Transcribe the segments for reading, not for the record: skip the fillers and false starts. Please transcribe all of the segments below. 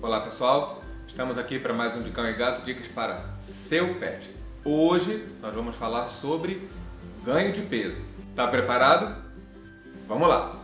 Olá pessoal, estamos aqui para mais um de Cão e Gato, dicas para seu pet. Hoje nós vamos falar sobre ganho de peso. Tá preparado? Vamos lá!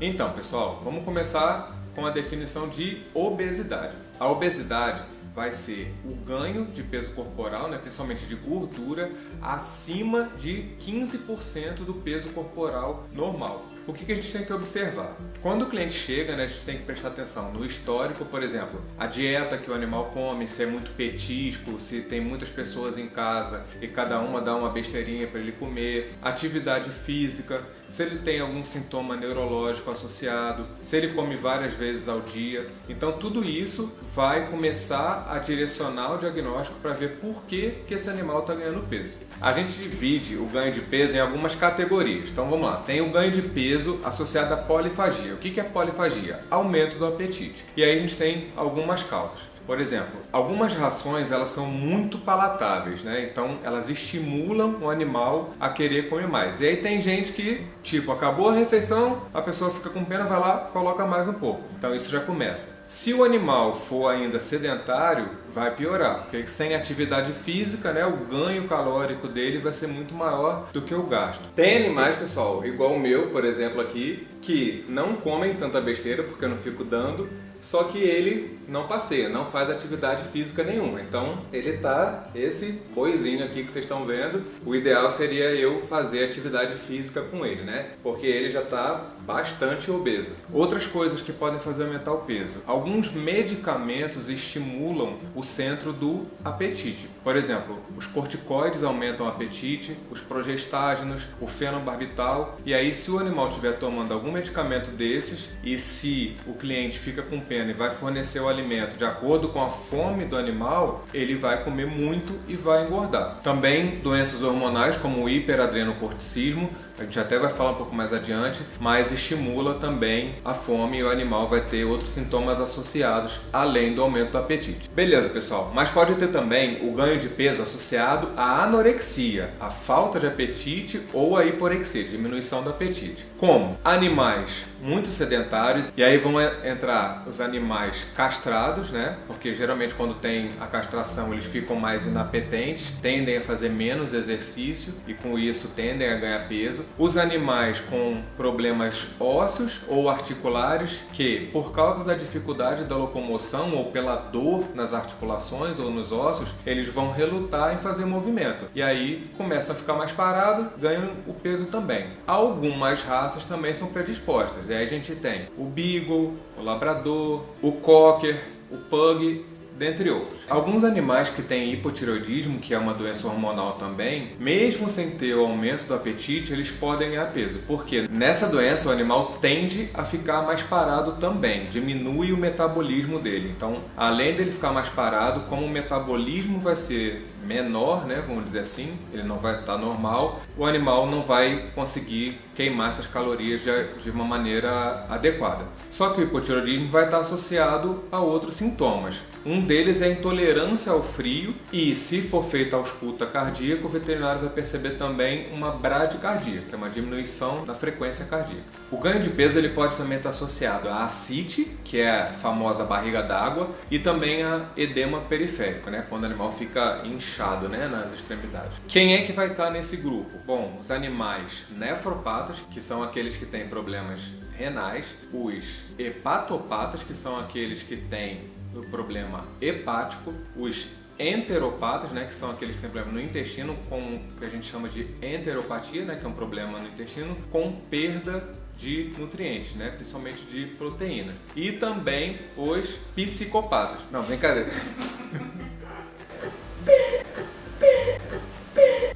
Então pessoal, vamos começar com a definição de obesidade. A obesidade vai ser o ganho de peso corporal, principalmente de gordura, acima de 15% do peso corporal normal. O que a gente tem que observar? Quando o cliente chega, a gente tem que prestar atenção no histórico, por exemplo, a dieta que o animal come, se é muito petisco, se tem muitas pessoas em casa e cada uma dá uma besteirinha para ele comer, atividade física, se ele tem algum sintoma neurológico associado, se ele come várias vezes ao dia. Então tudo isso vai começar a direcionar o diagnóstico para ver por que esse animal está ganhando peso. A gente divide o ganho de peso em algumas categorias. Então vamos lá, tem o ganho de peso associado à polifagia. O que é polifagia? Aumento do apetite. E aí a gente tem algumas causas. Por exemplo, algumas rações elas são muito palatáveis, então elas estimulam o animal a querer comer mais. E aí tem gente que, acabou a refeição, a pessoa fica com pena, vai lá, coloca mais um pouco. Então isso já começa. Se o animal for ainda sedentário, vai piorar, porque sem atividade física, o ganho calórico dele vai ser muito maior do que o gasto. Tem animais, pessoal, igual o meu, por exemplo, aqui, que não comem tanta besteira, porque eu não fico dando, só que ele não passeia, não faz atividade física nenhuma. Então ele tá esse boizinho aqui que vocês estão vendo. O ideal seria eu fazer atividade física com ele, porque ele já está bastante obeso. Outras coisas que podem fazer aumentar o peso. Alguns medicamentos estimulam o centro do apetite. Por exemplo, os corticoides aumentam o apetite, os progestágenos, o fenobarbital. E aí, se o animal estiver tomando algum medicamento desses e se o cliente fica com pena e vai fornecer o alimento de acordo com a fome do animal, ele vai comer muito e vai engordar. Também doenças hormonais como o hiperadrenocorticismo, a gente até vai falar um pouco mais adiante, mas estimula também a fome e o animal vai ter outros sintomas associados além do aumento do apetite. Beleza, pessoal, mas pode ter também o ganho de peso associado à anorexia, a falta de apetite ou a hiporexia, diminuição do apetite. Como? Animais muito sedentários, e aí vão entrar os animais castrados, porque geralmente quando tem a castração eles ficam mais inapetentes, tendem a fazer menos exercício e com isso tendem a ganhar peso. Os animais com problemas ósseos ou articulares que, por causa da dificuldade da locomoção ou pela dor nas articulações ou nos ossos, eles vão relutar em fazer movimento e aí começam a ficar mais parados, ganham o peso também. Algumas raças também são predispostas. E aí a gente tem o Beagle, o Labrador, o Cocker, o Pug, dentre outros. Alguns animais que têm hipotireoidismo, que é uma doença hormonal também, mesmo sem ter o aumento do apetite, eles podem ganhar peso, porque nessa doença o animal tende a ficar mais parado também, diminui o metabolismo dele. Então, além dele ficar mais parado, como o metabolismo vai ser menor, vamos dizer assim, ele não vai estar normal, o animal não vai conseguir queimar essas calorias de uma maneira adequada. Só que o hipotireoidismo vai estar associado a outros sintomas. Um deles é a intolerância ao frio e, se for feita a ausculta cardíaca, o veterinário vai perceber também uma bradicardia, que é uma diminuição da frequência cardíaca. O ganho de peso ele pode também estar associado à ascite, que é a famosa barriga d'água, e também a edema periférico, quando o animal fica inchado nas extremidades. Quem é que vai estar nesse grupo? Bom, os animais nefropatas, que são aqueles que têm problemas renais, os hepatopatas, que são aqueles que têm o problema hepático, os enteropatas, que são aqueles que têm problema no intestino, com o que a gente chama de enteropatia, que é um problema no intestino, com perda de nutrientes, principalmente de proteínas. E também os psicopatas. Não, brincadeira.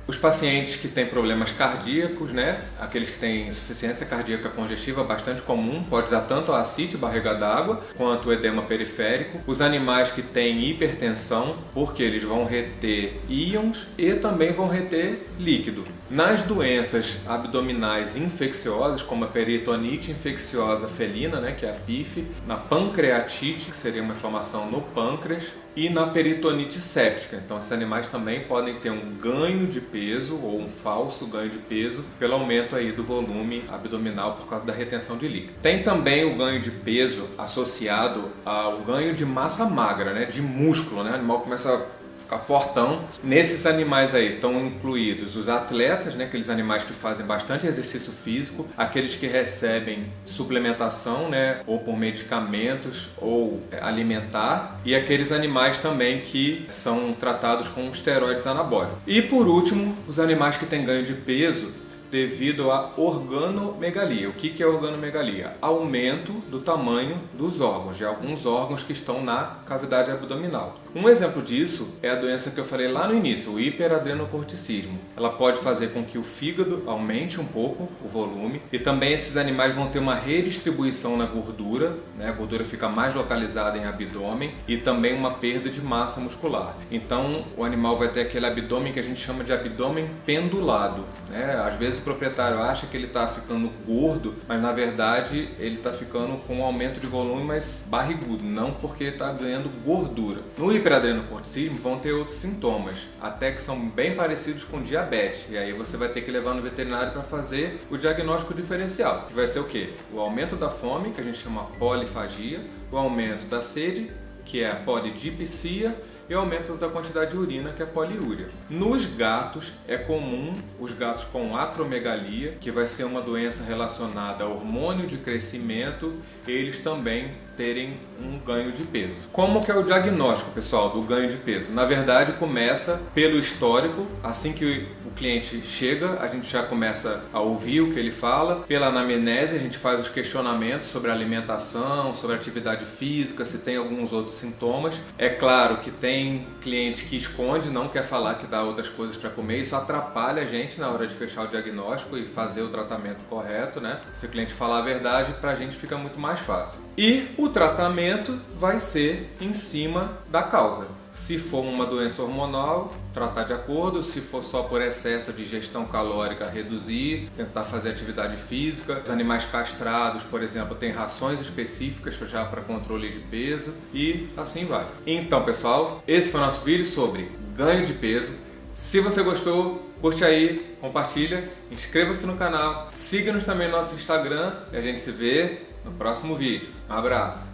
Os pacientes que têm problemas cardíacos, aqueles que têm insuficiência cardíaca congestiva, bastante comum, pode dar tanto a ascite, barriga d'água, quanto o edema periférico. Os animais que têm hipertensão, porque eles vão reter íons e também vão reter líquido. Nas doenças abdominais infecciosas, como a peritonite infecciosa felina, que é a PIF, na pancreatite, que seria uma inflamação no pâncreas, e na peritonite séptica. Então esses animais também podem ter um ganho de peso ou um falso ganho de peso pelo aumento aí do volume abdominal por causa da retenção de líquido. Tem também o ganho de peso associado ao ganho de massa magra, né, de músculo, né? O animal começa a ficar fortão. Nesses animais aí estão incluídos os atletas, né, aqueles animais que fazem bastante exercício físico, aqueles que recebem suplementação, né, ou por medicamentos ou alimentar, e aqueles animais também que são tratados com esteroides anabólicos. E por último, os animais que têm ganho de peso devido à organomegalia. O que é organomegalia? Aumento do tamanho dos órgãos, de alguns órgãos que estão na cavidade abdominal. Um exemplo disso é a doença que eu falei lá no início, o hiperadrenocorticismo. Ela pode fazer com que o fígado aumente um pouco o volume e também esses animais vão ter uma redistribuição na gordura, né? A gordura fica mais localizada em abdômen e também uma perda de massa muscular. Então o animal vai ter aquele abdômen que a gente chama de abdômen pendulado, né? Às vezes o proprietário acha que ele está ficando gordo, mas na verdade ele está ficando com um aumento de volume, mas barrigudo, não porque ele está ganhando gordura. No hiperadrenocorticismo vão ter outros sintomas, até que são bem parecidos com diabetes, e aí você vai ter que levar no veterinário para fazer o diagnóstico diferencial, que vai ser o quê? O aumento da fome, que a gente chama polifagia, o aumento da sede, que é a polidipsia, e o aumento da quantidade de urina, que é a poliúria. Nos gatos, é comum os gatos com acromegalia, que vai ser uma doença relacionada ao hormônio de crescimento, eles também terem um ganho de peso. Como que é o diagnóstico, pessoal, do ganho de peso? Na verdade, começa pelo histórico. Assim que o cliente chega, a gente já começa a ouvir o que ele fala. Pela anamnese, a gente faz os questionamentos sobre a alimentação, sobre a atividade física, se tem alguns outros sintomas. É claro que tem cliente que esconde, não quer falar que dá outras coisas para comer. Isso atrapalha a gente na hora de fechar o diagnóstico e fazer o tratamento correto, né? Se o cliente falar a verdade, para a gente fica muito mais fácil. E o tratamento vai ser em cima da causa. Se for uma doença hormonal, tratar de acordo. Se for só por excesso de ingestão calórica, reduzir, tentar fazer atividade física. Os animais castrados, por exemplo, têm rações específicas já para controle de peso e assim vai. Então, pessoal, esse foi o nosso vídeo sobre ganho de peso. Se você gostou, curte aí, compartilha, inscreva-se no canal, siga-nos também no nosso Instagram e a gente se vê no próximo vídeo. Um abraço.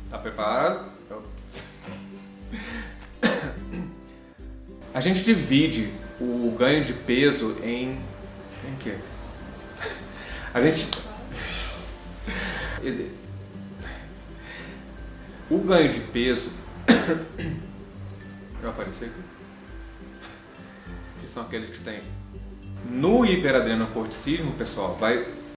Tá preparado? A gente divide o ganho de peso em quê? A gente... O ganho de peso... Já apareceu aqui? Que são aqueles que têm... No hiperadrenocorticismo, pessoal, vai